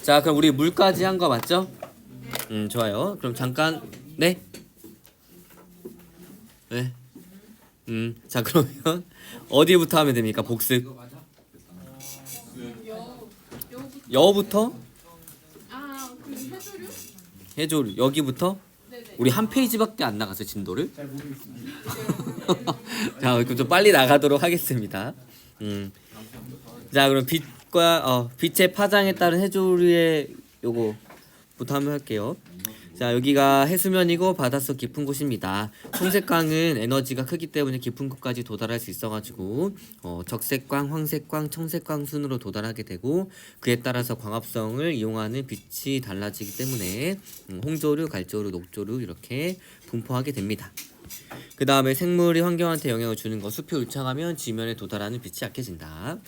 자, 그럼 우리 물까지 한 거 맞죠? 좋아요. 그럼 잠깐 네? 네. 자, 그러면 어디부터 하면 됩니까? 복습. 여부터 그 해조류? 해조류 여기부터 네네. 우리 한 페이지밖에 안 나갔어요, 진도를. 자, 그럼 좀 빨리 나가도록 하겠습니다. 자, 그럼 빛의 파장에 따른 해조류의 요거부터 한번 할게요. 자, 여기가 해수면이고 바닷속 깊은 곳입니다. 청색광은 에너지가 크기 때문에 깊은 곳까지 도달할 수 있어가지고 적색광, 황색광, 청색광 순으로 도달하게 되고 그에 따라서 광합성을 이용하는 빛이 달라지기 때문에 홍조류, 갈조류, 녹조류 이렇게 분포하게 됩니다. 그 다음에 생물이 환경한테 영향을 주는 거 수표 울창하면 지면에 도달하는 빛이 약해진다.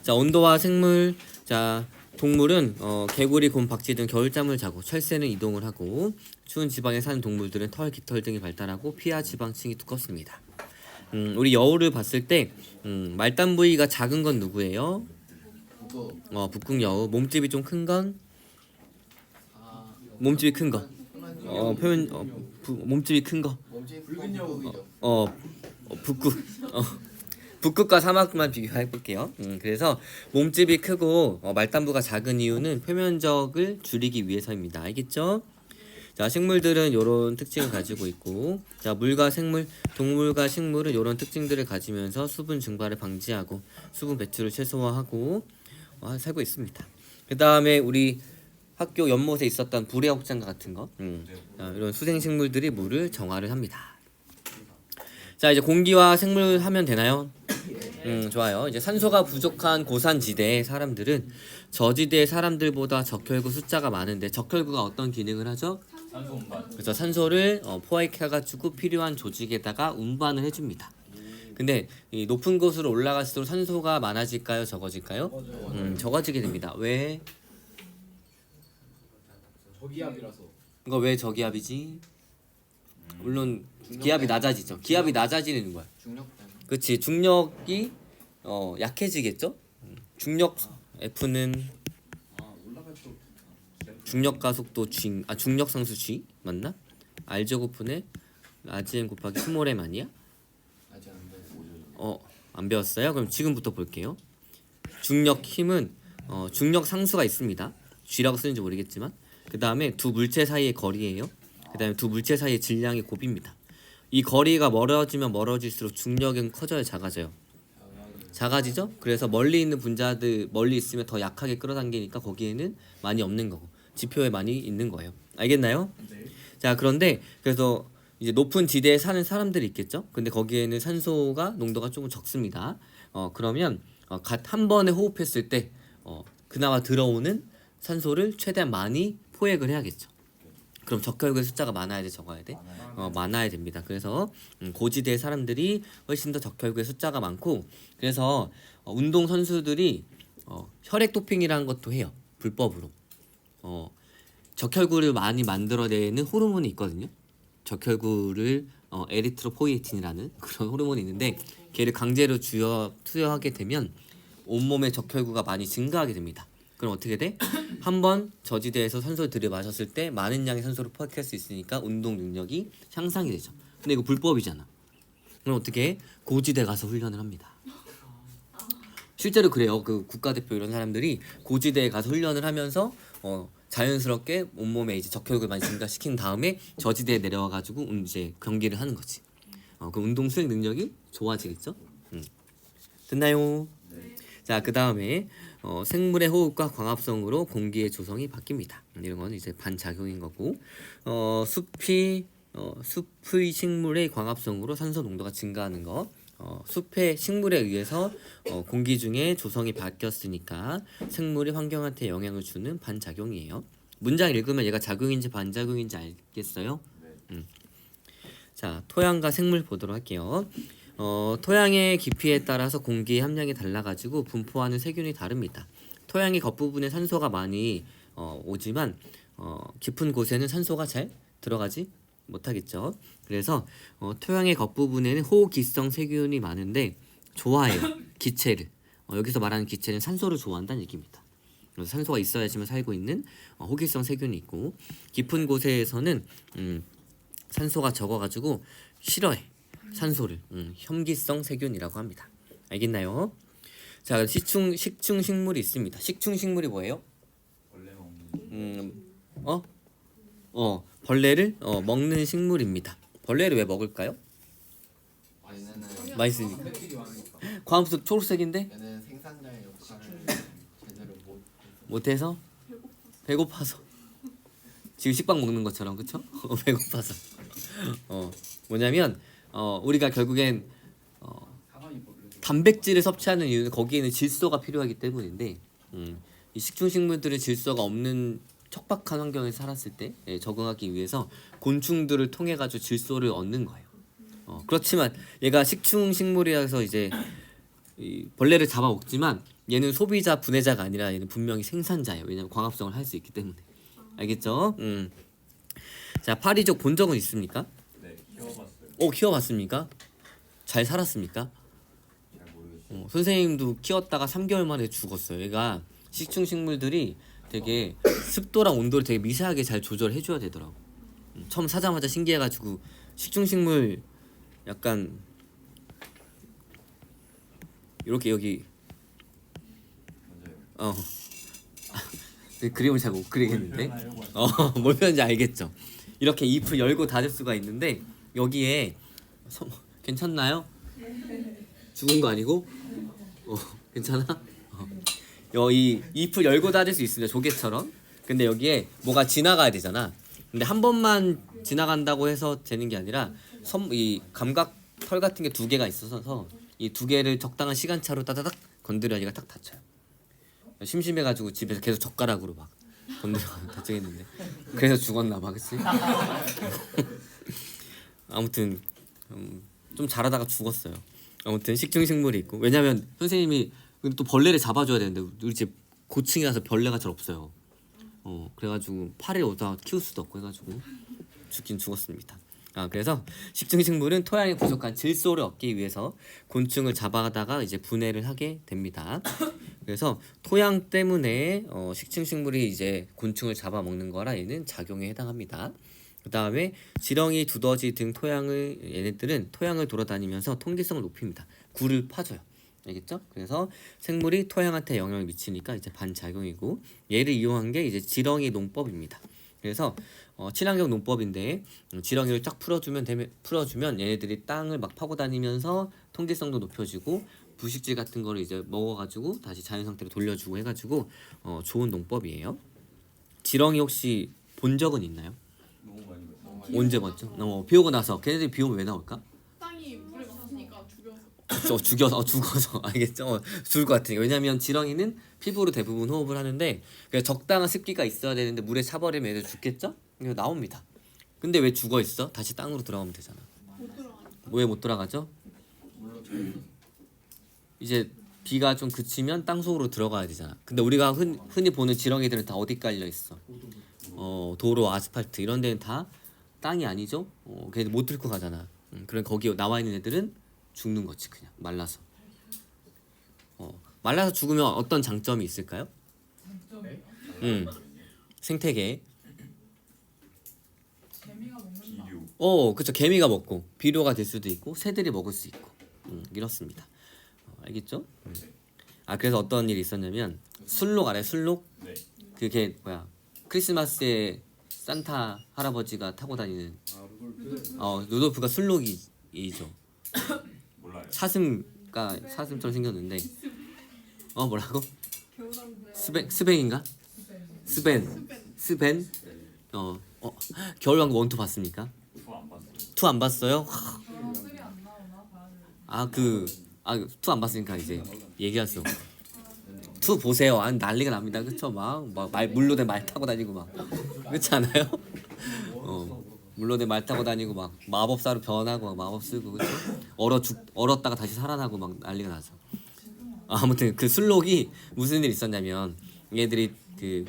자, 온도와 생물. 자, 동물은 개구리, 곰, 박쥐 등 겨울잠을 자고 철새는 이동을 하고 추운 지방에 사는 동물들은 털, 깃털 등이 발달하고 피하 지방층이 두껍습니다. 우리 여우를 봤을 때 말단 부위가 작은 건 누구예요? 북극 여우. 몸집이 좀 큰 건? 몸집이 큰 거. 몸집이 큰 거. 붉은 여우이죠. 북극. 북극과 사막만 비교해 볼게요. 그래서 몸집이 크고 말단부가 작은 이유는 표면적을 줄이기 위해서입니다. 알겠죠? 자, 식물들은 이런 특징을 가지고 있고, 자, 물과 생물, 동물과 식물은 이런 특징들을 가지면서 수분 증발을 방지하고 수분 배출을 최소화하고 살고 있습니다. 그 다음에 우리 학교 연못에 있었던 불의 억장과 같은 거, 자, 이런 수생 식물들이 물을 정화를 합니다. 자, 이제 공기와 생물 하면 되나요? 좋아요. 이제 산소가 부족한 고산지대의 사람들은 저지대의 사람들보다 적혈구 숫자가 많은데 적혈구가 어떤 기능을 하죠? 산소 운반. 그래서 산소를 포획해가지고 필요한 조직에다가 운반을 해줍니다. 근데 이 높은 곳으로 올라갈수록 산소가 많아질까요? 적어질까요? 적어지게 됩니다. 왜? 저기압이라서. 이거 왜 저기압이지? 물론 기압이 낮아지죠. 기압이 낮아지는 이유는 뭐야? 중력 때문에. 그렇지. 중력이 약해지겠죠? 중력 F는 중력 가속도 G, 중력 상수 G 맞나? R 제곱분의 라지 M 곱하기 스몰 M 아니야? 아직 안 돼. 안 배웠어요? 그럼 지금부터 볼게요. 중력 힘은 중력 상수가 있습니다. G라고 쓰는지 모르겠지만 그 다음에 두 물체 사이의 거리예요. 그 다음에 두 물체 사이의 질량의 곱입니다. 이 거리가 멀어지면 멀어질수록 중력은 커져요, 작아져요? 작아지죠? 그래서 멀리 있는 분자들 멀리 있으면 더 약하게 끌어당기니까 거기에는 많이 없는 거고 지표에 많이 있는 거예요. 알겠나요? 네. 자, 그런데 그래서 이제 높은 지대에 사는 사람들이 있겠죠? 근데 거기에는 산소가 농도가 조금 적습니다. 그러면 한 번에 호흡했을 때 그나마 들어오는 산소를 최대한 많이 포획을 해야겠죠. 그럼 적혈구의 숫자가 많아야 돼, 적어야 돼? 많아야 됩니다. 그래서 고지대 사람들이 훨씬 더 적혈구의 숫자가 많고 그래서 운동 선수들이 혈액 도핑이라는 것도 해요. 불법으로. 적혈구를 많이 만들어내는 호르몬이 있거든요. 적혈구를 에리트로포이에틴이라는 그런 호르몬이 있는데 걔를 강제로 투여하게 되면 온몸의 적혈구가 많이 증가하게 됩니다. 그럼 어떻게 돼? 한번 저지대에서 산소를 들이마셨을 때 많은 양의 산소를 포획할 수 있으니까 운동 능력이 향상이 되죠. 근데 이거 불법이잖아. 그럼 어떻게? 고지대 가서 훈련을 합니다. 실제로 그래요. 그 국가대표 이런 사람들이 고지대에 가서 훈련을 하면서 자연스럽게 온몸에 이제 적혈구를 많이 증가시킨 다음에 저지대에 내려와가지고 이제 경기를 하는 거지. 그 운동 수행 능력이 좋아지겠죠? 됐나요? 네. 자, 그 다음에 생물의 호흡과 광합성으로 공기의 조성이 바뀝니다. 이런 건 이제 반작용인 거고, 숲의 식물의 광합성으로 산소 농도가 증가하는 거. 숲의 식물에 의해서 공기 중에 조성이 바뀌었으니까 생물이 환경한테 영향을 주는 반작용이에요. 문장 읽으면 얘가 작용인지 반작용인지 알겠어요? 자, 토양과 생물 보도록 할게요. 토양의 깊이에 따라서 공기의 함량이 달라가지고 분포하는 세균이 다릅니다. 토양의 겉부분에 산소가 많이 오지만 깊은 곳에는 산소가 잘 들어가지 못하겠죠. 그래서 토양의 겉부분에는 호기성 세균이 많은데 좋아해요. 기체를. 여기서 말하는 기체는 산소를 좋아한다는 얘기입니다. 그래서 산소가 있어야지만 살고 있는 호기성 세균이 있고, 깊은 곳에서는 산소가 적어가지고 싫어해 산소를. 혐기성 세균이라고 합니다. 알겠나요? 자, 식충식물이 있습니다. 식충식물이 뭐예요? 원래 먹는 벌레를 먹는 식물입니다. 벌레를 왜 먹을까요? 얘네는 맛있으니까. 껍질이 많으니까. 광합성 초록색인데 얘는 생산자의 역할을 제대로 못 못해서 배고파서 지금 식빵 먹는 것처럼, 그쵸? 배고파서. 뭐냐면 우리가 결국엔 사과이 벌레 단백질을 섭취하는 이유는 거기에는 질소가 필요하기 때문인데, 이 식충식물들은 질소가 없는 척박한 환경에서 살았을 때 적응하기 위해서 곤충들을 통해 가지고 질소를 얻는 거예요. 그렇지만 얘가 식충식물이라서 이제 이 벌레를 잡아 먹지만 얘는 소비자 분해자가 아니라 얘는 분명히 생산자예요. 왜냐면 광합성을 할 수 있기 때문에. 알겠죠? 자, 파리족 본 적은 있습니까? 네, 키워봤어요. 키워봤습니까? 잘 살았습니까? 잘 모르겠어요. 선생님도 키웠다가 3개월 만에 죽었어요. 얘가 식충식물들이 되게 습도랑 온도를 되게 미세하게 잘 조절해줘야 되더라고. 처음 사자마자 신기해가지고 식충식물 약간 이렇게 여기 맞아요. 그림을 잘 못 그리겠는데 뭘 표현인지 알겠죠? 이렇게 잎을 열고 닫을 수가 있는데 여기에 괜찮나요? 죽은 거 아니고? 괜찮아? 이 잎을 열고 닫을 수 있습니다. 조개처럼. 근데 여기에 뭐가 지나가야 되잖아. 근데 한 번만 지나간다고 해서 되는 게 아니라 이 감각 털 같은 게 2개가 있어서 이 2개를 적당한 시간차로 따다닥 건드려야 얘가 딱 닫혀요. 심심해가지고 집에서 계속 젓가락으로 막 건드려 닫히겠는데 그래서 죽었나 봐, 그치? 아무튼 좀 자라다가 죽었어요. 아무튼 식충식물이 있고, 왜냐면 선생님이 또 벌레를 잡아줘야 되는데 우리 집 고층이라서 벌레가 잘 없어요. 그래가지고 파리를 오다 키울 수도 없고 해가지고 죽긴 죽었습니다. 그래서 식충식물은 토양에 부족한 질소를 얻기 위해서 곤충을 잡아다가 이제 분해를 하게 됩니다. 그래서 토양 때문에 식충식물이 이제 곤충을 잡아먹는 거라 얘는 작용에 해당합니다. 그 다음에 지렁이, 두더지 등 얘네들은 토양을 돌아다니면서 통기성을 높입니다. 굴을 파줘요. 알겠죠? 그래서 생물이 토양한테 영향을 미치니까 이제 반작용이고, 얘를 이용한 게 이제 지렁이 농법입니다. 그래서 친환경 농법인데 지렁이를 쫙 풀어주면 얘네들이 땅을 막 파고 다니면서 통기성도 높여지고 부식질 같은 거를 이제 먹어가지고 다시 자연 상태로 돌려주고 해가지고 좋은 농법이에요. 지렁이 혹시 본 적은 있나요? 너무 많이 봤어요. 언제 봤죠? 비 오고 나서. 걔네들이 비 오면 왜 나올까? 땅이 물에 맞으니까 죽여서. 죽어서 알겠죠? 죽을 것 같으니까. 왜냐면 지렁이는 피부로 대부분 호흡을 하는데 적당한 습기가 있어야 되는데 물에 차버리면 애들 죽겠죠? 이거 나옵니다. 근데 왜 죽어 있어? 다시 땅으로 들어가면 되잖아. 못 들어가니까. 왜 못 들어가죠? 이제 비가 좀 그치면 땅 속으로 들어가야 되잖아. 근데 우리가 흔히 보는 지렁이들은 다 어디 깔려 있어? 도로, 아스팔트 이런 데는 다 땅이 아니죠? 걔들 못 들고 가잖아. 그럼 거기 나와 있는 애들은 죽는 거지, 그냥 말라서. 말라서 죽으면 어떤 장점이 있을까요? 생태계. 비료. 그쵸. 개미가 먹고 비료가 될 수도 있고 새들이 먹을 수 있고 이렇습니다. 알겠죠? 그래서 어떤 일이 있었냐면 술록 알아요? 술록? 네. 그게 뭐야? 크리스마스에 산타 할아버지가 타고 다니는 루돌프가 술록이죠. 몰라요. 사슴처럼 생겼는데 뭐라고? 겨울왕국에 스벤인가? 스벤. 겨울왕국 1, 2 봤습니까? 투안 봤어요. 2 안 봤어요? 쓰리 안 나오나 봐야 돼. 2 안 봤으니까 이제 얘기할 수 없고. 2 보세요. 난리가 납니다. 그쵸? 막 물로 된 말 타고 다니고 막 그렇지 않아요? 물로 된 말 타고 다니고 막 마법사로 변하고 막 마법 쓰고, 그쵸? 얼었다가 다시 살아나고 막 난리가 나죠. 아무튼 그 술록이 무슨 일이 있었냐면 얘들이 그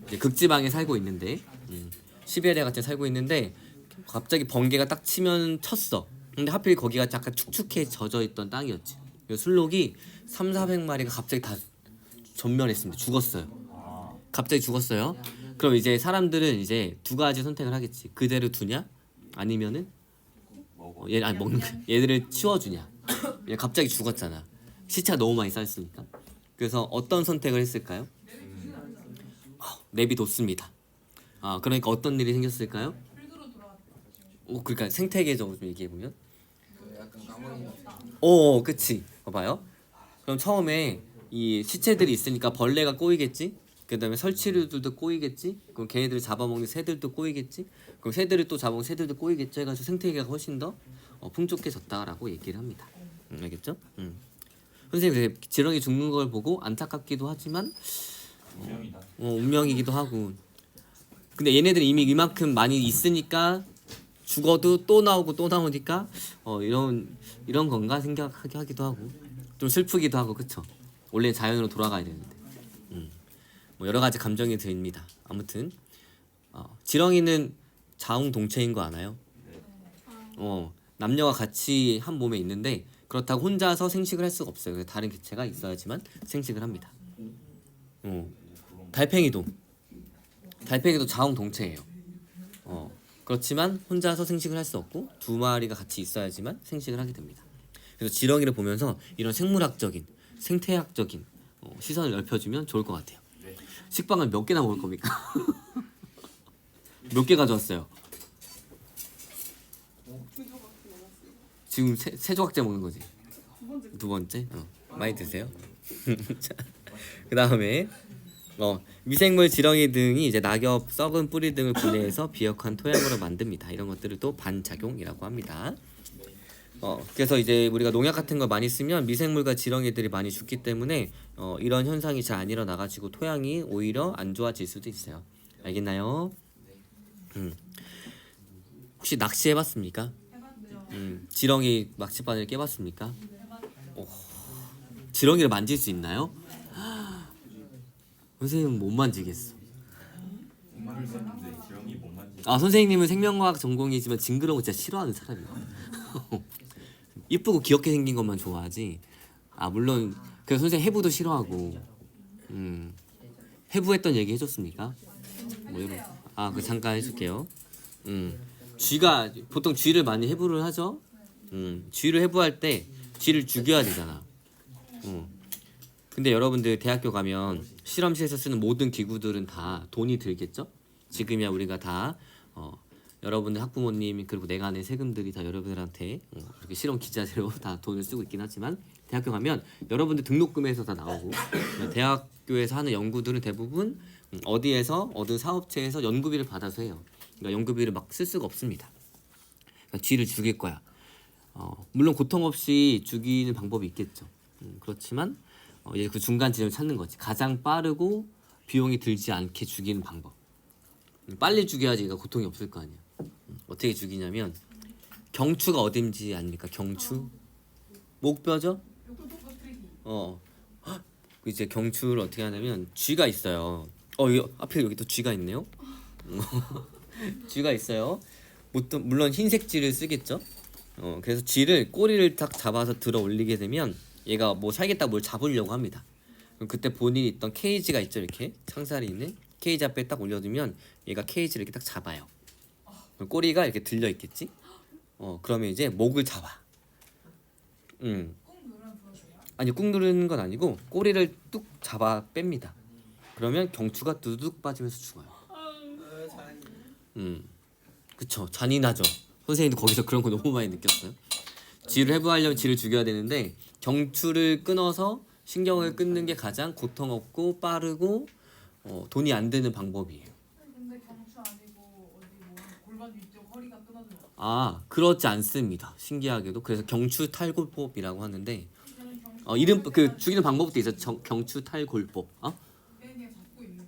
이제 극지방에 살고 있는데 시베리아 같은 데 살고 있는데 갑자기 번개가 딱 쳤어. 근데 하필 거기가 약간 축축해 젖어 있던 땅이었지. 그래서 술록이 300~400마리가 갑자기 다 전멸했습니다. 죽었어요. 갑자기 죽었어요. 그럼 이제 사람들은 이제 두 가지 선택을 하겠지. 그대로 두냐? 아니면은 먹어. 얘 아니 먹는 거. 얘들을 치워주냐? 얘 갑자기 죽었잖아. 시차 너무 많이 쌓였으니까. 그래서 어떤 선택을 했을까요? 내비뒀습니다. 아 그러니까 어떤 일이 생겼을까요? 필드로 돌아갔다. 그러니까 생태계적으로 좀 얘기해 보면. 약간 까마귀. 그치. 봐봐요. 그럼 처음에 이 시체들이 있으니까 벌레가 꼬이겠지. 그다음에 설치류들도 꼬이겠지. 그럼 걔네들을 잡아먹는 새들도 꼬이겠지. 그럼 새들을 또 잡아먹는 새들도 꼬이겠죠. 해가지고 생태계가 훨씬 더 풍족해졌다라고 얘기를 합니다. 알겠죠? 선생님 지렁이 죽는 걸 보고 안타깝기도 하지만 운명이다. 운명이기도 하고. 근데 얘네들이 이미 이만큼 많이 있으니까 죽어도 또 나오고 또 나오니까 이런 건가 생각하게 하기도 하고 좀 슬프기도 하고 그쵸? 원래 자연으로 돌아가야 되는데 뭐 여러 가지 감정이 듭니다. 아무튼 지렁이는 자웅동체인 거 아나요? 남녀가 같이 한 몸에 있는데 그렇다고 혼자서 생식을 할 수가 없어요. 그래서 다른 개체가 있어야지만 생식을 합니다. 달팽이도 자웅동체예요. 그렇지만 혼자서 생식을 할 수 없고 두 마리가 같이 있어야지만 생식을 하게 됩니다. 그래서 지렁이를 보면서 이런 생물학적인, 생태학적인 시선을 넓혀주면 좋을 것 같아요. 식빵을 몇 개나 먹을 겁니까? 몇 개 가져왔어요? 두 조각 먹었어요. 지금 세 조각째 먹는 거지? 두 번째 두 번째? 많이 드세요. 그 다음에 미생물 지렁이 등이 이제 낙엽, 썩은 뿌리 등을 분해해서 비옥한 토양으로 만듭니다. 이런 것들을 또 반작용이라고 합니다. 그래서 이제 우리가 농약 같은 거 많이 쓰면 미생물과 지렁이들이 많이 죽기 때문에 이런 현상이 잘 안 일어나가지고 토양이 오히려 안 좋아질 수도 있어요. 알겠나요? 혹시 낚시 해봤습니까? 해봤죠. 지렁이 낚싯바늘 깨봤습니까? 지렁이를 만질 수 있나요? 선생님은 못 만지겠어. 만졌는데 지렁이 못 만지. 선생님은 생명과학 전공이지만 징그러운 거 진짜 싫어하는 사람이야. 이쁘고 귀엽게 생긴 것만 좋아하지. 물론 그 선생님 해부도 싫어하고. 해부했던 얘기 해줬습니까? 뭐 이런. 그 잠깐 해줄게요. 쥐가 보통 쥐를 많이 해부를 하죠. 쥐를 해부할 때 쥐를 죽여야 되잖아. 근데 여러분들 대학교 가면 실험실에서 쓰는 모든 기구들은 다 돈이 들겠죠? 지금이야 우리가 다 여러분들 학부모님 그리고 내가 낸 세금들이 다 여러분들한테 이렇게 실험 기자재로 다 돈을 쓰고 있긴 하지만 대학교 가면 여러분들 등록금에서 다 나오고 대학교에서 하는 연구들은 대부분 어디에서 어느 사업체에서 연구비를 받아서 해요. 그러니까 연구비를 막 쓸 수가 없습니다. 그러니까 쥐를 죽일 거야. 물론 고통 없이 죽이는 방법이 있겠죠. 그렇지만 이제 그 중간 지점을 찾는 거지. 가장 빠르고 비용이 들지 않게 죽이는 방법. 빨리 죽여야지 얘가 고통이 없을 거 아니야. 어떻게 죽이냐면 경추가 어딘지 아닙니까? 경추? 목뼈죠? 요거 트리기. 이제 경추를 어떻게 하냐면 쥐가 있어요. 여기 앞에 여기 또 쥐가 있네요. 쥐가 있어요. 물론 흰색 쥐를 쓰겠죠. 그래서 쥐를 꼬리를 딱 잡아서 들어 올리게 되면 얘가 뭐 살겠다 뭘 잡으려고 합니다. 그럼 그때 본인이 있던 케이지가 있죠. 이렇게 창살이 있는 케이지 앞에 딱 올려두면 얘가 케이지를 이렇게 딱 잡아요. 그럼 꼬리가 이렇게 들려 있겠지. 그러면 이제 목을 잡아. 꾹 누르면 부러져요. 아니 꾹 누르는 건 아니고 꼬리를 뚝 잡아 뺍니다. 그러면 경추가 두둑 빠지면서 죽어요. 그쵸. 잔인하죠. 선생님도 거기서 그런 거 너무 많이 느꼈어요. 쥐를 해부하려면 쥐를 죽여야 되는데 경추를 끊어서 신경을 끊는 게 가장 고통 없고 빠르고 돈이 안 드는 방법이에요. 근데 경추 아니고 어디 뭐 골반 위쪽 허리가 끊어져요. 그렇지 않습니다. 신기하게도. 그래서 경추 탈골법이라고 하는데 저는 경추 이름 그 죽이는 방법도 있어. 경추 탈골법. 그냥 잡고 있는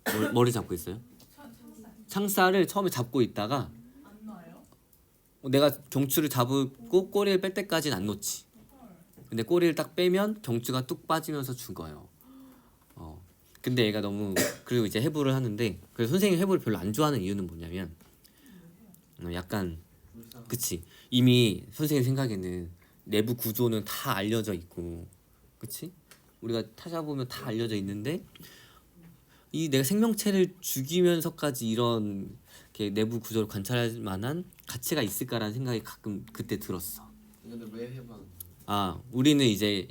거예요. 머리 잡고 있어요? 창살 창살을 처음에 잡고 있다가 안 놔요? 내가 경추를 잡고 꼬리를 뺄 때까지는 안 놓지. 근데 꼬리를 딱 빼면 경추가 뚝 빠지면서 죽어요. 근데 얘가 너무 그리고 이제 해부를 하는데 그래서 선생님 해부를 별로 안 좋아하는 이유는 뭐냐면 약간 그치 이미 선생님 생각에는 내부 구조는 다 알려져 있고 그치 우리가 찾아보면 다 알려져 있는데 이 내가 생명체를 죽이면서까지 이런 이렇게 내부 구조를 관찰할 만한 가치가 있을까라는 생각이 가끔 그때 들었어. 근데 왜 해봤는데? 우리는 이제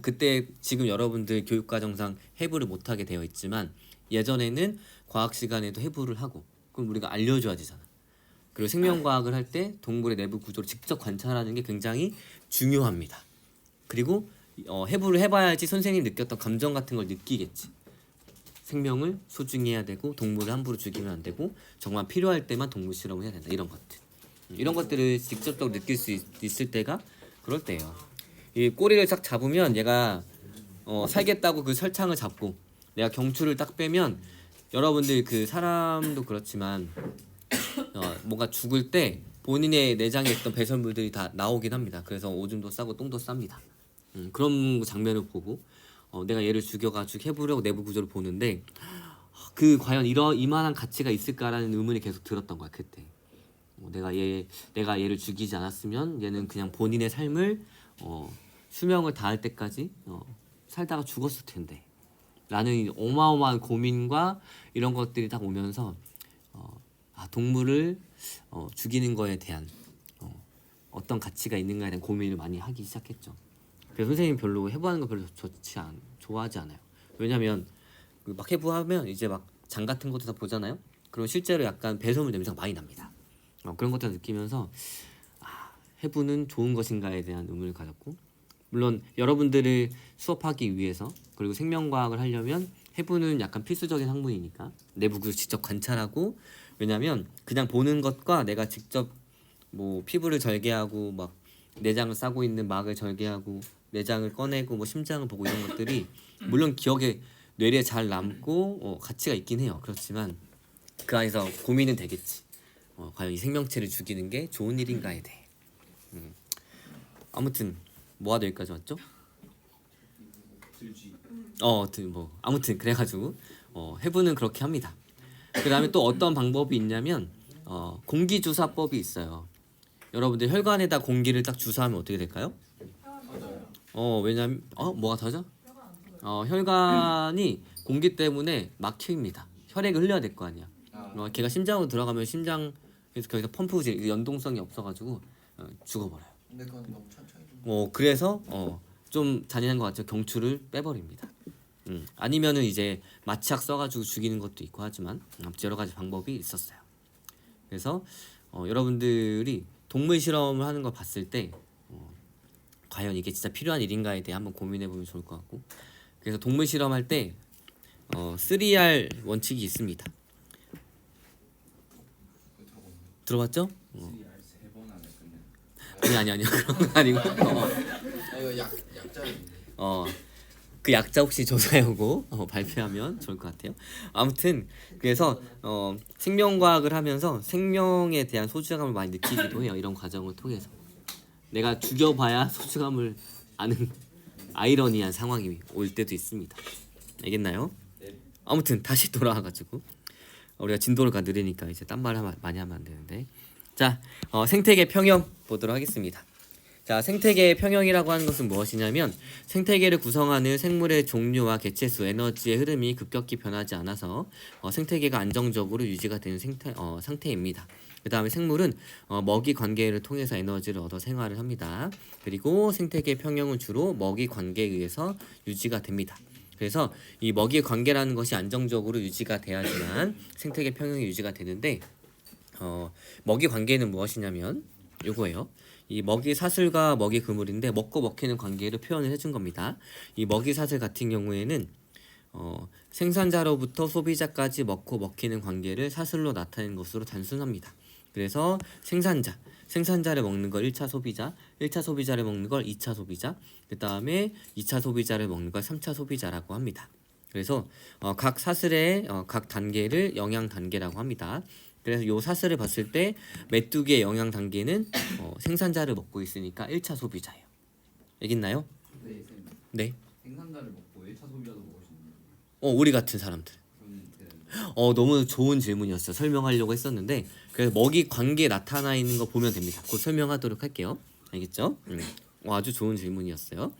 그때 지금 여러분들 교육과정상 해부를 못하게 되어 있지만 예전에는 과학 시간에도 해부를 하고 그럼 우리가 알려줘야 되잖아. 그리고 생명과학을 할 때 동물의 내부 구조를 직접 관찰하는 게 굉장히 중요합니다. 그리고 해부를 해봐야지 선생님이 느꼈던 감정 같은 걸 느끼겠지. 생명을 소중히 해야 되고 동물을 함부로 죽이면 안 되고 정말 필요할 때만 동물 실험을 해야 된다. 이런 것들. 이런 것들을 직접적으로 느낄 수 있을 때가 그럴 때예요. 이 꼬리를 딱 잡으면 얘가 살겠다고 그 설창을 잡고 내가 경추를 딱 빼면 여러분들 그 사람도 그렇지만 뭔가 죽을 때 본인의 내장에 있던 배설물들이 다 나오긴 합니다. 그래서 오줌도 싸고 똥도 쌉니다. 그런 장면을 보고 내가 얘를 죽여가지고 해부려고 내부 구조를 보는데 그 과연 이만한 가치가 있을까라는 의문이 계속 들었던 거야 그때. 내가 얘를 죽이지 않았으면 얘는 그냥 본인의 삶을 수명을 다할 때까지 살다가 죽었을 텐데 라는 어마어마한 고민과 이런 것들이 딱 오면서 동물을 죽이는 거에 대한 어떤 가치가 있는가에 대한 고민을 많이 하기 시작했죠. 그래서 선생님 별로 해부하는 거 별로 좋아하지 않아요. 왜냐면 막 해부하면 이제 막 장 같은 것도 다 보잖아요. 그럼 실제로 약간 배설물 냄새가 많이 납니다. 그런 것들 느끼면서 해부는 좋은 것인가에 대한 의문을 가졌고 물론 여러분들을 수업하기 위해서 그리고 생명과학을 하려면 해부는 약간 필수적인 학문이니까 내부 구조를 직접 관찰하고 왜냐면 그냥 보는 것과 내가 직접 뭐 피부를 절개하고 막 내장을 싸고 있는 막을 절개하고 내장을 꺼내고 뭐 심장을 보고 이런 것들이 물론 기억에 뇌리에 잘 남고 가치가 있긴 해요. 그렇지만 그 안에서 고민은 되겠지. 과연 이 생명체를 죽이는 게 좋은 일인가에 대해. 아무튼 뭐가 여기까지 왔죠? 아무튼 그래가지고 해부는 그렇게 합니다. 그 다음에 또 어떤 방법이 있냐면 공기주사법이 있어요. 여러분들 혈관에다 공기를 딱 주사하면 어떻게 될까요? 왜냐면 뭐가 터져? 혈관이 공기 때문에 막힙니다. 혈액을 흘려야 될 거 아니야. 걔가 심장으로 들어가면 심장에서 거기서 펌프질 연동성이 없어가지고 죽어버려요. 근데 그건 너무 천천히. 그래서 좀 잔인한 것 같죠. 경추를 빼버립니다. 아니면은 이제 마취약 써가지고 죽이는 것도 있고 하지만 여러 가지 방법이 있었어요. 그래서 여러분들이 동물 실험을 하는 걸 봤을 때 과연 이게 진짜 필요한 일인가에 대해 한번 고민해보면 좋을 것 같고 그래서 동물 실험할 때 3R 원칙이 있습니다. 들어봤죠? 세번 안에 끝내. 아니 그런 건 아니고 이거 약자인데. 그 약자 혹시 조사해오고 발표하면 좋을 것 같아요. 아무튼 그래서 생명과학을 하면서 생명에 대한 소중함을 많이 느끼기도 해요. 이런 과정을 통해서 내가 죽여봐야 소중함을 아는 아이러니한 상황이 올 때도 있습니다. 알겠나요? 아무튼 다시 돌아와가지고 우리가 진도를 느리니까 이제 딴 말 많이 하면 안 되는데 자 생태계 평형 보도록 하겠습니다. 자 생태계의 평형이라고 하는 것은 무엇이냐면 생태계를 구성하는 생물의 종류와 개체수, 에너지의 흐름이 급격히 변하지 않아서 생태계가 안정적으로 유지가 되는 상태입니다. 그 다음에 생물은 먹이 관계를 통해서 에너지를 얻어 생활을 합니다. 그리고 생태계 평형은 주로 먹이 관계에 의해서 유지가 됩니다. 그래서 이 먹이 관계라는 것이 안정적으로 유지가 돼야지만 생태계 평형이 유지가 되는데 먹이 관계는 무엇이냐면 요거예요. 이 먹이 사슬과 먹이 그물인데 먹고 먹히는 관계를 표현을 해준 겁니다. 이 먹이 사슬 같은 경우에는 생산자로부터 소비자까지 먹고 먹히는 관계를 사슬로 나타내는 것으로 단순합니다. 그래서 생산자를 먹는 걸 1차 소비자, 1차 소비자를 먹는 걸 2차 소비자, 그 다음에 2차 소비자를 먹는 걸 3차 소비자라고 합니다. 그래서 각 사슬의 각 단계를 영양 단계라고 합니다. 그래서 요 사슬을 봤을 때 메뚜기의 영양 단계는 생산자를 먹고 있으니까 1차 소비자예요. 알겠나요? 네, 쌤. 네. 생산자를 먹고 1차 소비자도 먹을 수 있는. 우리 같은 사람들. 너무 좋은 질문이었어요. 설명하려고 했었는데 그래서 먹이 관계에 나타나 있는 거 보면 됩니다. 곧 설명하도록 할게요. 알겠죠? 아주 좋은 질문이었어요.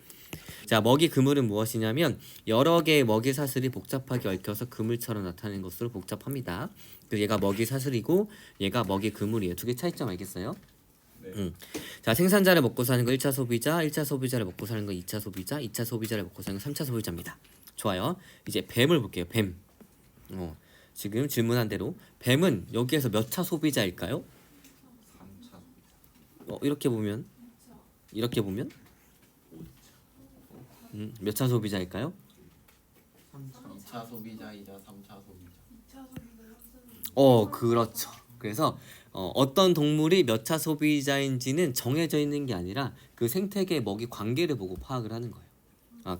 자, 먹이 그물은 무엇이냐면 여러 개의 먹이 사슬이 복잡하게 얽혀서 그물처럼 나타내는 것으로 복잡합니다. 그 얘가 먹이 사슬이고 얘가 먹이 그물이에요. 두 개 차이점 알겠어요? 네. 자, 생산자를 먹고 사는 거 1차 소비자, 1차 소비자를 먹고 사는 거 2차 소비자, 2차 소비자를 먹고 사는 거 3차 소비자입니다. 좋아요. 이제 뱀을 볼게요. 뱀. 지금 질문한 대로 뱀은 여기에서 몇 차 소비자일까요? 3차 이렇게 보면 몇 차 소비자일까요? 2차 소비자이자 3차 소비자. 2차 소비자 그렇죠. 그래서 어떤 동물이 몇 차 소비자인지는 정해져 있는 게 아니라 그 생태계 먹이 관계를 보고 파악을 하는 거예요.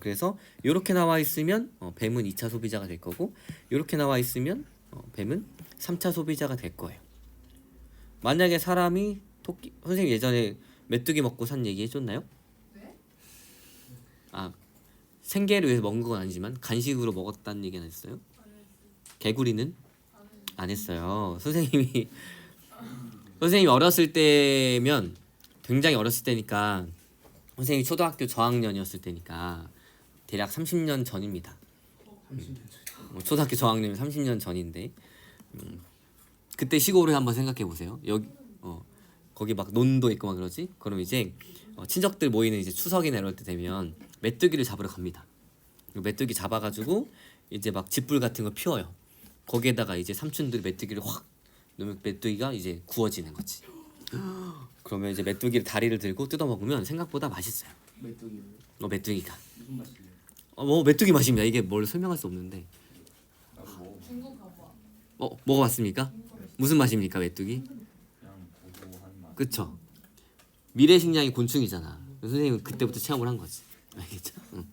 그래서 이렇게 나와 있으면 뱀은 2차 소비자가 될 거고 이렇게 나와 있으면 뱀은 3차 소비자가 될 거예요. 만약에 사람이 토끼 선생님 예전에 메뚜기 먹고 산 얘기 해줬나요? 네? 생계를 위해서 먹은 건 아니지만 간식으로 먹었다는 얘기는 했어요? 개구리는 안 했어요. 선생님이 어렸을 때면 굉장히 어렸을 때니까 선생님이 초등학교 저학년이었을 때니까 대략 30년 전입니다. 초등학교 저학년이면 30년 전인데 그때 시골을 한번 생각해 보세요. 여기 거기 막 논도 있고 막 그러지? 그럼 이제 친척들 모이는 이제 추석이나 이럴 때 되면 메뚜기를 잡으러 갑니다. 메뚜기 잡아가지고 이제 막 집불 같은 거 피워요. 거기에다가 이제 삼촌들이 메뚜기를 확 넣으면 메뚜기가 이제 구워지는 거지. 그러면 이제 메뚜기를 다리를 들고 뜯어 먹으면 생각보다 맛있어요. 메뚜기를. 메뚜기가. 무슨 맛이에요? 메뚜기 맛입니다. 이게 뭘 설명할 수 없는데. 나도 먹어. 중국 가봐. 먹어봤습니까? 무슨 맛입니까, 메뚜기? 그냥 고소한 맛. 그쵸? 미래식량이 곤충이잖아. 선생님은 그때부터 체험을 한 거지. 알겠죠? 응.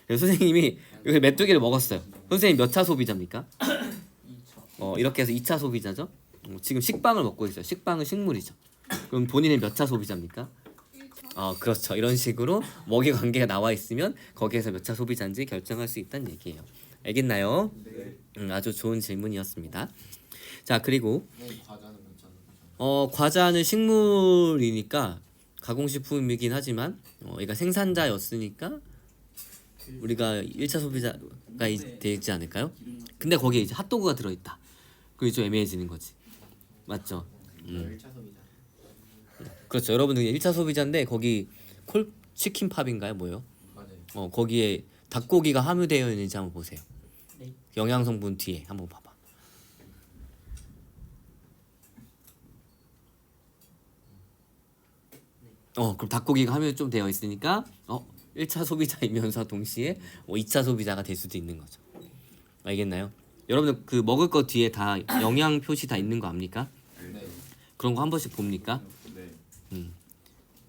그래서 선생님이 여기 메뚜기를 먹었어요. 선생님 몇 차 소비자입니까? 2차. 이렇게 해서 2차 소비자죠. 지금 식빵을 먹고 있어요. 식빵은 식물이죠. 그럼 본인은 몇 차 소비자입니까? 1차. 그렇죠. 이런 식으로 먹이 관계가 나와 있으면 거기에서 몇 차 소비자인지 결정할 수 있다는 얘기예요. 알겠나요? 네. 아주 좋은 질문이었습니다. 자, 그리고 과자는 몇 차 소비자? 과자는 식물이니까 가공식품이긴 하지만 얘가 생산자였으니까 우리가 1차 소비자가 되지 않을까요? 근데 거기에 이제 핫도그가 들어있다. 그게 좀 애매해지는 거지. 맞죠? 1차 소비자. 그렇죠. 여러분들 1차 소비자인데 거기 치킨 팝인가요? 뭐요? 맞아요. 거기에 닭고기가 함유되어 있는지 한번 보세요. 네. 영양 성분 뒤에 한번 봐봐. 그럼 닭고기가 함유 좀 되어 있으니까 1차 소비자이면서 동시에 2차 소비자가 될 수도 있는 거죠. 알겠나요? 여러분들 그 먹을 거 뒤에 다 영양 표시 다 있는 거 압니까? 네. 그런 거 한 번씩 봅니까? 네.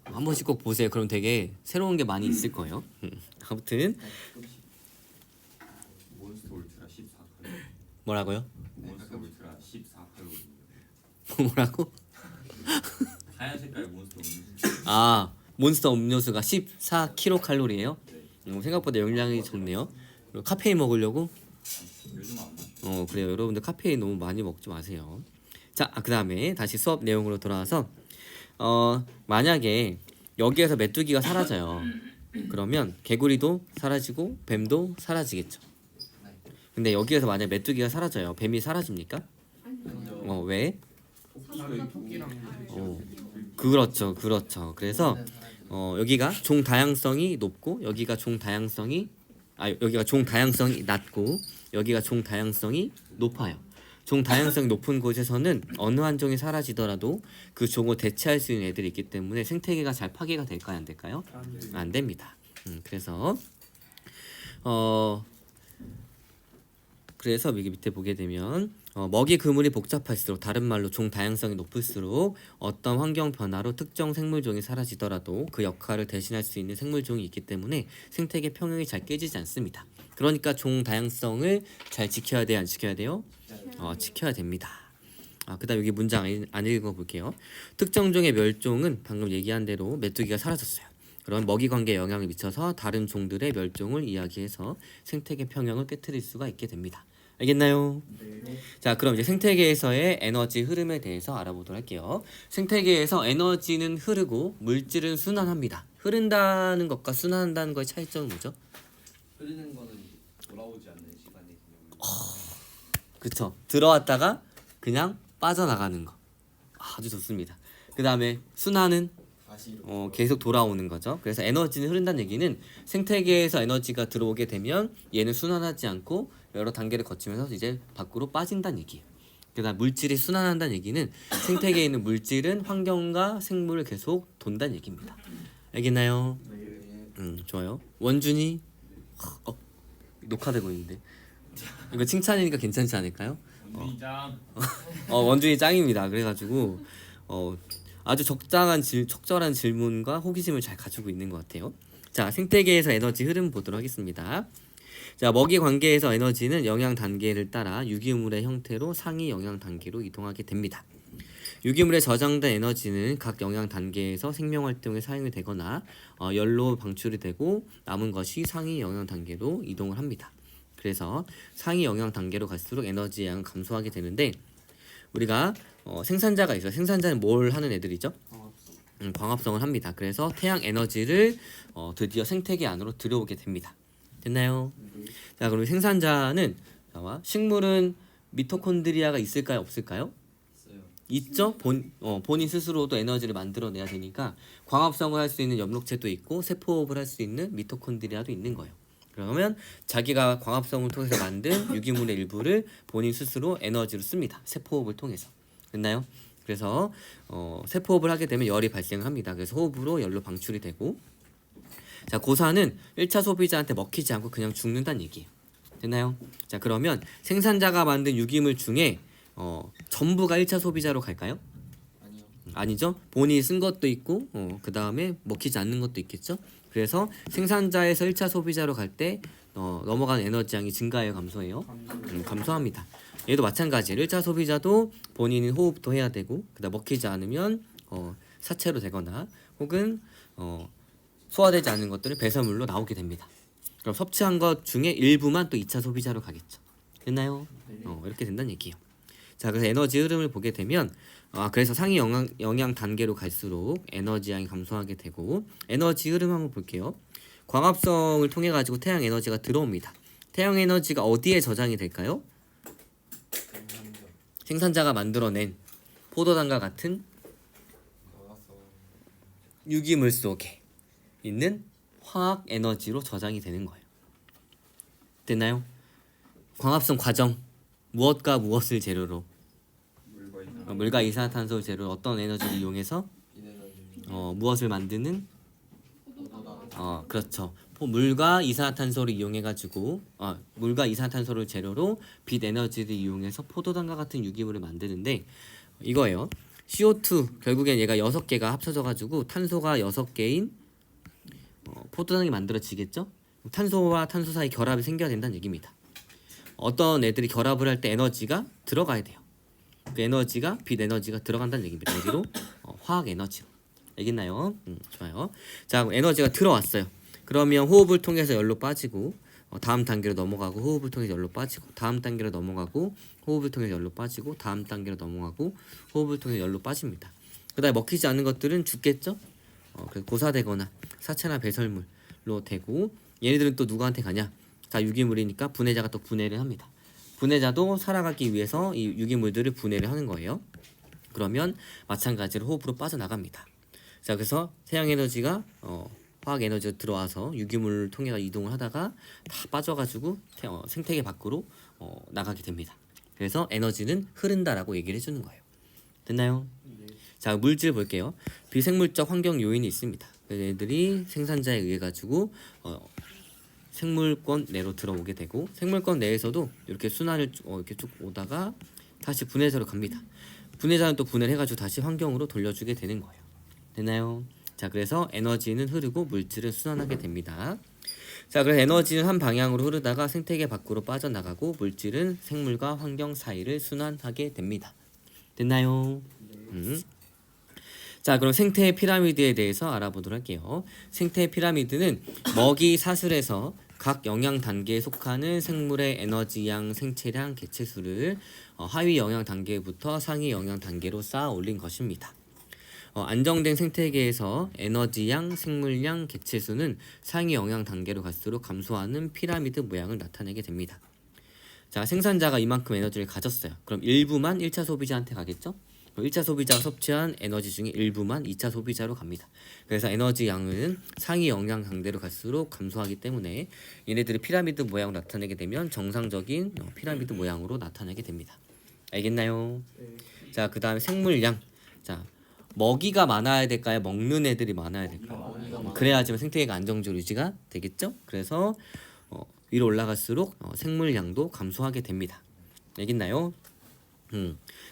한 번씩 꼭 보세요. 그럼 되게 새로운 게 많이 있을 거예요. 아무튼 몬스터 울트라 14칼로리. 뭐라고요? 몬스터 울트라 14칼로리. 뭐라고? 하얀 색깔 몬스터 음료수. 몬스터 음료수가 14kcal예요. 네. 생각보다 영양이 좋네요. 그리고 카페인 먹으려고? 요즘 안 마셔. 그래요. 여러분들 카페인 너무 많이 먹지 마세요. 자, 그다음에 다시 수업 내용으로 돌아와서 만약에 여기에서 메뚜기가 사라져요. 그러면 개구리도 사라지고 뱀도 사라지겠죠. 근데 여기에서 만약 메뚜기가 사라져요. 뱀이 사라집니까? 왜? 그렇죠. 그래서 여기가 종 다양성이 높고 여기가 종 다양성이 낮고 여기가 종 다양성이 높아요. 종 다양성이 높은 곳에서는 어느 한 종이 사라지더라도 그 종을 대체할 수 있는 애들이 있기 때문에 생태계가 잘 파괴가 될까요? 안 될까요? 안 됩니다. 그래서 여기 밑에 보게 되면 먹이 그물이 복잡할수록 다른 말로 종 다양성이 높을수록 어떤 환경 변화로 특정 생물종이 사라지더라도 그 역할을 대신할 수 있는 생물종이 있기 때문에 생태계 평형이 잘 깨지지 않습니다. 그러니까 종 다양성을 잘 지켜야 돼요? 안 지켜야 돼요? 지켜야 됩니다. 그다음 여기 문장 안 읽어볼게요. 특정 종의 멸종은 방금 얘기한 대로 메뚜기가 사라졌어요. 그런 먹이 관계에 영향을 미쳐서 다른 종들의 멸종을 이야기해서 생태계 평형을 깨트릴 수가 있게 됩니다. 알겠나요? 네. 자, 그럼 이제 생태계에서의 에너지 흐름에 대해서 알아보도록 할게요. 생태계에서 에너지는 흐르고 물질은 순환합니다. 흐른다는 것과 순환한다는 거의 차이점은 뭐죠? 흐르는 거는 돌아오지 않는 시간의 개념을. 그쵸. 들어왔다가 그냥 빠져나가는 거. 아주 좋습니다. 그 다음에 순환은 다시 계속 돌아오는 거죠. 그래서 에너지는 흐른다는 얘기는 생태계에서 에너지가 들어오게 되면 얘는 순환하지 않고 여러 단계를 거치면서 이제 밖으로 빠진다는 얘기예요. 그다음 물질이 순환한다는 얘기는 생태계에 있는 물질은 환경과 생물을 계속 돈다는 얘기입니다. 알겠나요? 좋아요. 원준이 녹화되고 있는데 이거 칭찬이니까 괜찮지 않을까요? 원빈장. 원준이 짱입니다. 그래가지고 아주 적절한 질문과 호기심을 잘 가지고 있는 것 같아요. 자, 생태계에서 에너지 흐름 보도록 하겠습니다. 자, 먹이 관계에서 에너지는 영양 단계를 따라 유기물의 형태로 상위 영양 단계로 이동하게 됩니다. 유기물에 저장된 에너지는 각 영양 단계에서 생명 활동에 사용이 되거나 열로 방출이 되고 남은 것이 상위 영양 단계로 이동을 합니다. 그래서 상위 영양 단계로 갈수록 에너지의 양은 감소하게 되는데 우리가 생산자가 있어요. 생산자는 뭘 하는 애들이죠? 광합성을 합니다. 그래서 태양 에너지를 드디어 생태계 안으로 들어오게 됩니다. 됐나요? 자, 그럼 생산자는 식물은 미토콘드리아가 있을까요? 없을까요? 있어요. 있죠. 본인 스스로도 에너지를 만들어내야 되니까 광합성을 할 수 있는 엽록체도 있고 세포호흡을 할 수 있는 미토콘드리아도 있는 거예요. 그러면 자기가 광합성을 통해서 만든 유기물의 일부를 본인 스스로 에너지로 씁니다. 세포호흡을 통해서. 됐나요? 그래서 세포호흡을 하게 되면 열이 발생을 합니다. 그래서 호흡으로 열로 방출이 되고, 자, 고사는 1차 소비자한테 먹히지 않고 그냥 죽는다는 얘기예요. 됐나요? 자, 그러면 생산자가 만든 유기물 중에 전부가 1차 소비자로 갈까요? 아니요. 아니죠. 본인이 쓴 것도 있고 그 다음에 먹히지 않는 것도 있겠죠. 그래서 생산자에서 1차 소비자로 갈 때 넘어가는 에너지 양이 증가해요, 감소해요? 감소합니다. 얘도 마찬가지예요. 1차 소비자도 본인이 호흡도 해야 되고 그다음 먹히지 않으면 사체로 되거나 혹은 소화되지 않는 것들을 배설물로 나오게 됩니다. 그럼 섭취한 것 중에 일부만 또 2차 소비자로 가겠죠. 됐나요? 이렇게 된다는 얘기예요. 자, 그래서 에너지 흐름을 보게 되면 그래서 상위 영양 단계로 갈수록 에너지 양이 감소하게 되고, 에너지 흐름 한번 볼게요. 광합성을 통해 가지고 태양 에너지가 들어옵니다. 태양 에너지가 어디에 저장이 될까요? 생산자가 만들어낸 포도당과 같은 유기물 속에 있는 화학 에너지로 저장이 되는 거예요. 됐나요? 광합성 과정, 무엇과 무엇을 재료로? 물과 이산화탄소를 재료로 어떤 에너지를 이용해서 무엇을 만드는? 그렇죠. 물과 이산화탄소를 이용해 가지고 물과 이산화탄소를 재료로 빛 에너지를 이용해서 포도당과 같은 유기물을 만드는데 이거예요. CO2 결국엔 얘가 6개가 합쳐져 가지고 탄소가 6개인 포도당이 만들어지겠죠? 탄소와 탄소 사이 결합이 생겨야 된다는 얘기입니다. 어떤 애들이 결합을 할 때 에너지가 들어가야 돼요. 그 에너지가 빛 에너지가 들어간다는 얘기입니다. 어디로? 화학 에너지로. 알겠나요? 좋아요. 자, 에너지가 들어왔어요. 그러면 호흡을 통해서 열로 빠지고 다음 단계로 넘어가고 호흡을 통해서 열로 빠지고 다음 단계로 넘어가고 호흡을 통해서 열로 빠지고 다음 단계로 넘어가고 호흡을 통해서 열로 빠집니다. 그다음에 먹히지 않는 것들은 죽겠죠? 그래서 고사되거나 사체나 배설물로 되고, 얘네들은 또 누구한테 가냐? 다 유기물이니까 분해자가 또 분해를 합니다. 분해자도 살아가기 위해서 이 유기물들을 분해를 하는 거예요. 그러면 마찬가지로 호흡으로 빠져나갑니다. 자, 그래서 태양 에너지가 화학 에너지가 들어와서 유기물을 통해 이동을 하다가 다 빠져가지고 생태계 밖으로 나가게 됩니다. 그래서 에너지는 흐른다라고 얘기를 해주는 거예요. 됐나요? 자, 물질 볼게요. 비생물적 환경 요인이 있습니다. 얘들이 생산자에 의해 가지고 생물권 내로 들어오게 되고, 생물권 내에서도 이렇게 순환을 이렇게 쭉 오다가 다시 분해자로 갑니다. 분해자는 또 분해를 해가지고 다시 환경으로 돌려주게 되는 거예요. 됐나요? 자, 그래서 에너지는 흐르고 물질은 순환하게 됩니다. 자, 그래서 에너지는 한 방향으로 흐르다가 생태계 밖으로 빠져나가고 물질은 생물과 환경 사이를 순환하게 됩니다. 됐나요? 자, 그럼 생태 피라미드에 대해서 알아보도록 할게요. 생태 피라미드는 먹이 사슬에서 각 영양 단계에 속하는 생물의 에너지양, 생체량, 개체수를 하위 영양 단계부터 상위 영양 단계로 쌓아 올린 것입니다. 안정된 생태계에서 에너지양, 생물량, 객체수는 상위 영향 단계로 갈수록 감소하는 피라미드 모양을 나타내게 됩니다. 자, 생산자가 이만큼 에너지를 가졌어요. 그럼 일부만 1차 소비자한테 가겠죠? 1차 소비자가 섭취한 에너지 중에 일부만 2차 소비자로 갑니다. 그래서 에너지 양은 상위 영향 단계로 갈수록 감소하기 때문에 얘네들이 피라미드 모양으로 나타내게 되면 정상적인 피라미드 모양으로 나타나게 됩니다. 알겠나요? 자, 그 다음에 생물량. 자, 먹이가 많아야 될까요? 먹는 애들이 많아야 될까요? 그래야지만 생태계가 안정적으로 유지가 되겠죠? 그래서 위로 올라갈수록 생물량도 감소하게 됩니다. 알겠나요?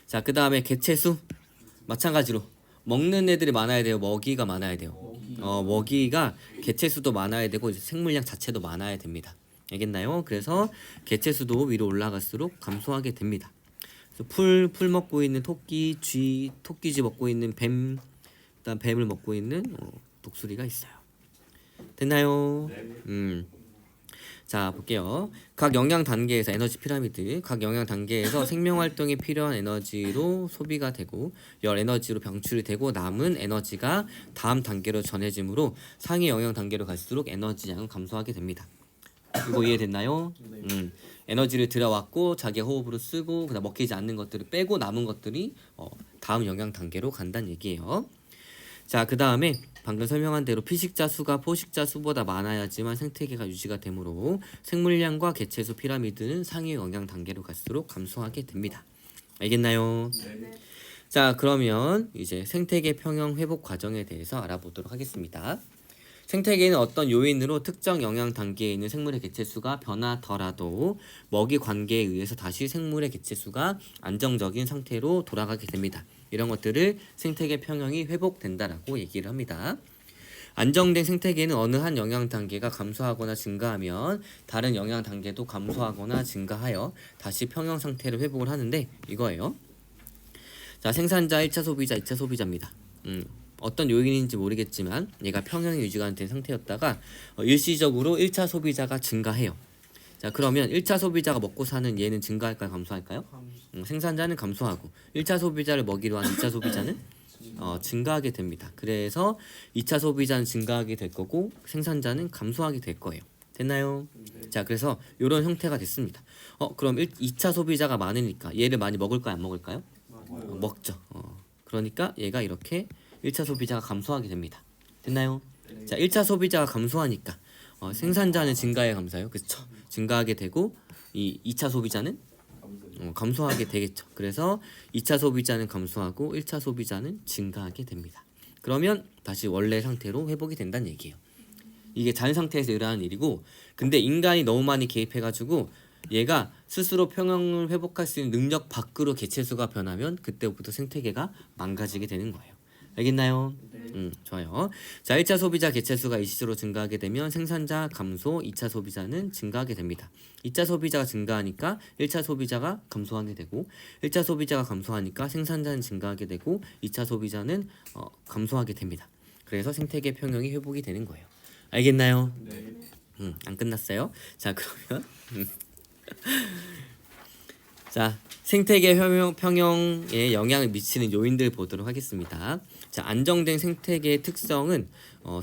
자, 그 다음에 개체수 마찬가지로 먹는 애들이 많아야 돼요. 먹이가 많아야 돼요. 먹이가 개체수도 많아야 되고 이제 생물량 자체도 많아야 됩니다. 알겠나요? 그래서 개체수도 위로 올라갈수록 감소하게 됩니다. 그래서 풀 먹고 있는 토끼, 쥐, 토끼쥐 먹고 있는 뱀, 그다음 뱀을 먹고 있는 독수리가 있어요. 됐나요? 자, 볼게요. 각 영양 단계에서 에너지 피라미드, 각 영양 단계에서 생명 활동에 필요한 에너지로 소비가 되고 열 에너지로 방출이 되고 남은 에너지가 다음 단계로 전해지므로 상위 영양 단계로 갈수록 에너지 양은 감소하게 됩니다. 이거 이해됐나요? 에너지를 들여왔고 자기 호흡으로 쓰고 그다음 먹히지 않는 것들을 빼고 남은 것들이 다음 영양 단계로 간다는 얘기예요. 자, 그 다음에 방금 설명한 대로 피식자 수가 포식자 수보다 많아야지만 생태계가 유지가 되므로 생물량과 개체수 피라미드는 상위 영양 단계로 갈수록 감소하게 됩니다. 알겠나요? 자, 그러면 이제 생태계 평형 회복 과정에 대해서 알아보도록 하겠습니다. 생태계는 어떤 요인으로 특정 영양 단계에 있는 생물의 개체수가 변하더라도 먹이 관계에 의해서 다시 생물의 개체수가 안정적인 상태로 돌아가게 됩니다. 이런 것들을 생태계 평형이 회복된다라고 얘기를 합니다. 안정된 생태계는 어느 한 영양 단계가 감소하거나 증가하면 다른 영양 단계도 감소하거나 증가하여 다시 평형 상태를 회복을 하는데 이거예요. 자, 생산자 1차 소비자, 2차 소비자입니다. 어떤 요인인지 모르겠지만 얘가 평형이 유지가 된 상태였다가 일시적으로 1차 소비자가 증가해요. 자, 그러면 1차 소비자가 먹고 사는 얘는 증가할까요? 감소할까요? 생산자는 감소하고 1차 소비자를 먹이로 한 2차 소비자는 증가하게 됩니다. 그래서 2차 소비자는 증가하게 될 거고 생산자는 감소하게 될 거예요. 됐나요? 자, 그래서 이런 형태가 됐습니다. 그럼 2차 소비자가 많으니까 얘를 많이 먹을까요? 안 먹을까요? 먹죠. 그러니까 얘가 이렇게 1차 소비자가 감소하게 됩니다. 됐나요? 자, 1차 소비자가 감소하니까 생산자는 증가에 감소해요. 그렇죠? 증가하게 되고 이 2차 소비자는 감소하게 되겠죠. 그래서 2차 소비자는 감소하고 1차 소비자는 증가하게 됩니다. 그러면 다시 원래 상태로 회복이 된다는 얘기예요. 이게 자연 상태에서 일어나는 일이고 근데 인간이 너무 많이 개입해가지고 얘가 스스로 평형을 회복할 수 있는 능력 밖으로 개체수가 변하면 그때부터 생태계가 망가지게 되는 거예요. 알겠나요? 좋아요. 자, 1차 소비자 개체수가 일시적으로 증가하게 되면 생산자 감소, 2차 소비자는 증가하게 됩니다. 2차 소비자가 증가하니까 1차 소비자가 감소하게 되고 1차 소비자가 감소하니까 생산자는 증가하게 되고 2차 소비자는 감소하게 됩니다. 그래서 생태계 평형이 회복이 되는 거예요. 알겠나요? 안 끝났어요. 자, 그러면 자, 생태계 평형에 영향을 미치는 요인들 보도록 하겠습니다. 자, 안정된 생태계의 특성은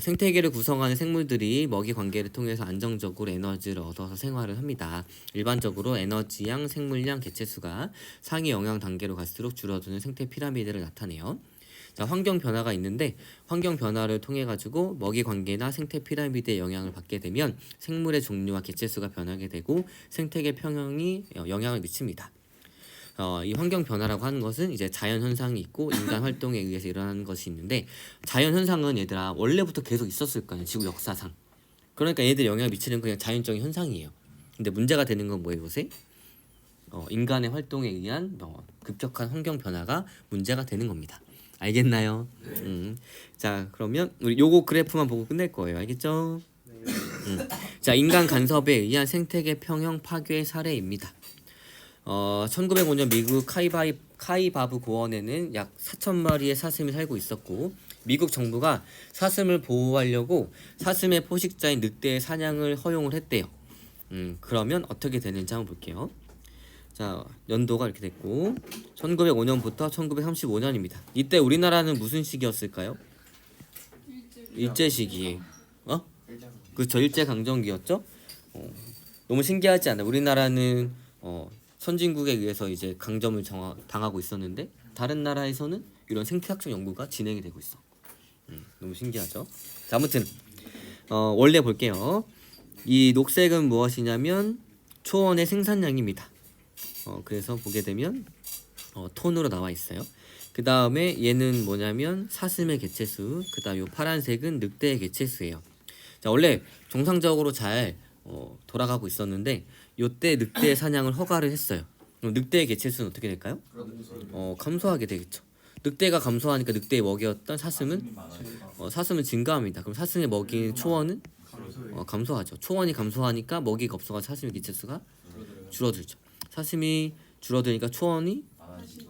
생태계를 구성하는 생물들이 먹이 관계를 통해서 안정적으로 에너지를 얻어서 생활을 합니다. 일반적으로 에너지양, 생물량, 개체수가 상위 영양 단계로 갈수록 줄어드는 생태 피라미드를 나타내요. 자, 환경 변화가 있는데 환경 변화를 통해 가지고 먹이 관계나 생태 피라미드에 영향을 받게 되면 생물의 종류와 개체수가 변하게 되고 생태계 평형이 영향을 미칩니다. 이 환경 변화라고 하는 것은 이제 자연 현상이 있고 인간 활동에 의해서 일어나는 것이 있는데 자연 현상은 얘들아 원래부터 계속 있었을 거 아니야. 지구 역사상. 그러니까 얘들이 영향을 미치는 건 그냥 자연적인 현상이에요. 근데 문제가 되는 건 뭐예요, 요새? 인간의 활동에 의한 급격한 환경 변화가 문제가 되는 겁니다. 알겠나요? 자, 그러면 우리 요거 그래프만 보고 끝낼 거예요. 알겠죠? 자, 인간 간섭에 의한 생태계 평형 파괴 사례입니다. 1905년 미국 카이바브 고원에는 약 4,000마리의 사슴이 살고 있었고 미국 정부가 사슴을 보호하려고 사슴의 포식자인 늑대의 사냥을 허용을 했대요. 그러면 어떻게 되는지 한번 볼게요. 자, 연도가 이렇게 됐고 1905년부터 1935년입니다. 이때 우리나라는 무슨 시기였을까요? 일제 시기. 그렇죠. 일제 강점기였죠. 너무 신기하지 않나요? 우리나라는 선진국에 의해서 이제 강점을 당하고 있었는데 다른 나라에서는 이런 생태학적 연구가 진행이 되고 있어. 너무 신기하죠. 자, 아무튼 원래 볼게요. 이 녹색은 무엇이냐면 초원의 생산량입니다. 그래서 보게 되면 톤으로 나와 있어요. 그 다음에 얘는 뭐냐면 사슴의 개체수. 그 다음 요 파란색은 늑대의 개체수예요. 자, 원래 정상적으로 잘 돌아가고 있었는데 요때 늑대의 사냥을 허가를 했어요. 그럼 늑대의 개체수는 어떻게 될까요? 감소하게 되겠죠. 늑대가 감소하니까 늑대의 먹이였던 사슴은 증가합니다. 그럼 사슴의 먹이인 초원은 감소하죠. 초원이 감소하니까 먹이가 없어서 사슴의 개체수가 줄어들죠. 사슴이 줄어드니까 초원이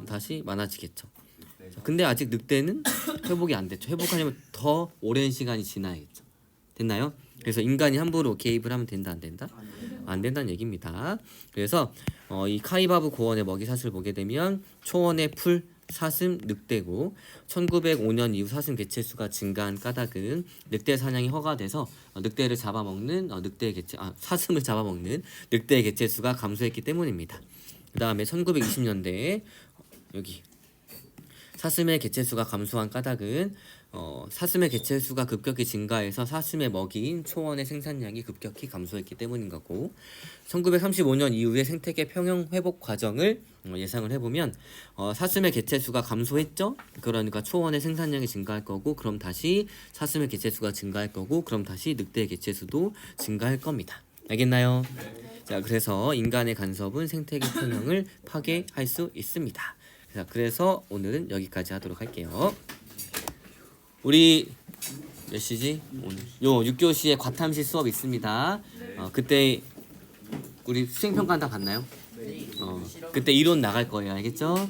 다시 많아지겠죠. 자, 근데 아직 늑대는 회복이 안 됐죠. 회복하려면 더 오랜 시간이 지나야겠죠. 됐나요? 그래서 인간이 함부로 개입을 하면 된다, 안 된다? 안 된다는 얘기입니다. 그래서 이 카이바브 고원의 먹이 사슬을 보게 되면 초원의 풀, 사슴, 늑대고 1905년 이후 사슴 개체수가 증가한 까닭은 늑대 사냥이 허가돼서 늑대를 잡아먹는 사슴을 잡아먹는 늑대의 개체수가 감소했기 때문입니다. 그 다음에 1920년대에 여기 사슴의 개체수가 감소한 까닭은 사슴의 개체수가 급격히 증가해서 사슴의 먹이인 초원의 생산량이 급격히 감소했기 때문인 거고 1935년 이후의 생태계 평형 회복 과정을 예상을 해보면 사슴의 개체수가 감소했죠. 그러니까 초원의 생산량이 증가할 거고 그럼 다시 사슴의 개체수가 증가할 거고 그럼 다시 늑대의 개체수도 증가할 겁니다. 알겠나요? 자, 그래서 인간의 간섭은 생태계 평형을 파괴할 수 있습니다. 자, 그래서 오늘은 여기까지 하도록 할게요. 우리 몇 시지? 오늘 요 6교시에 과탐시 수업 있습니다. 그때 우리 수행평가 다 봤나요? 그때 이론 나갈 거예요. 알겠죠?